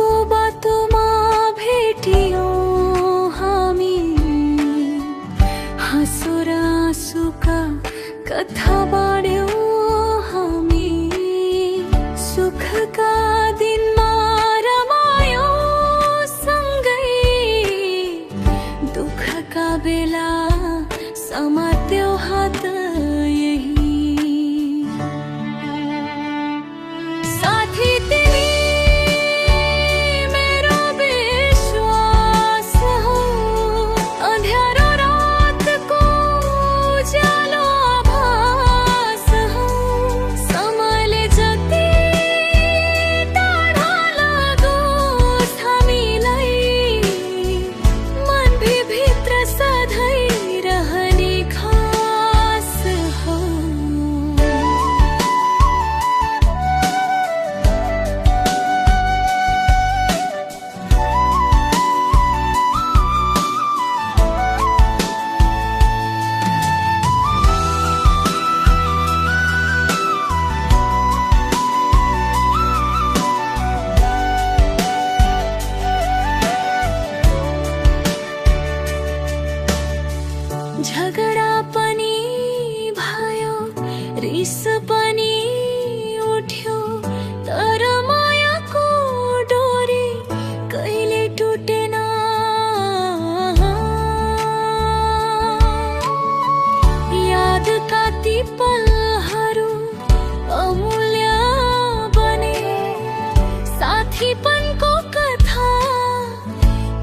को बातोमा भेटियो हामी, हाँसो र आँसुका कथा बाँड्यौ हामी। सुखका दिनमा रमायो सँगै, दुःखका बेला समात्यो हात यही। साथी तिमी मेरो विश्वास हौ, अँध्यारो रातको उज्यालो आभास हौ। समयले जति टाढा लागोस् हामीलाई, मनभित्र सधैँ रहने खास हौ। झगडा पनि भयो, रिस पनि उठ्यो, तर मायाको डोरी कहिले टुटेन। यादका ती पलहरू अमूल्य बने, साथीपनको कथा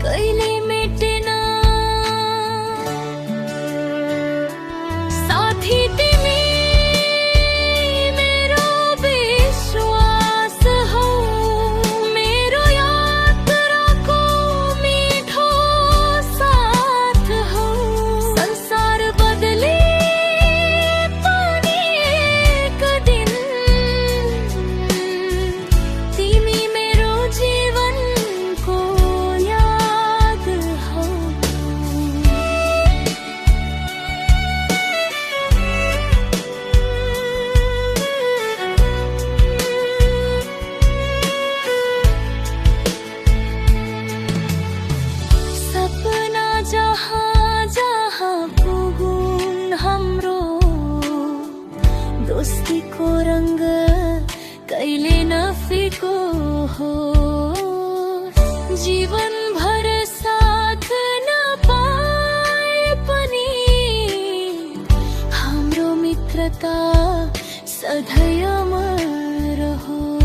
कहिले मेटेन। साथी तिमी मेरो विश्वास हौ, मेरो यात्राको मिठो साथ हौ। संसार बदले पनि एक दिन तिमी मेरो जीवनको याद हौ। सपना जहाँ जहाँ पुगुन् हाम्रो, दोस्तीको रंग कहिले नफिको हो। जीवन भर साथ नपाए पनि हाम्रो मित्रता सधैँ अमर हो।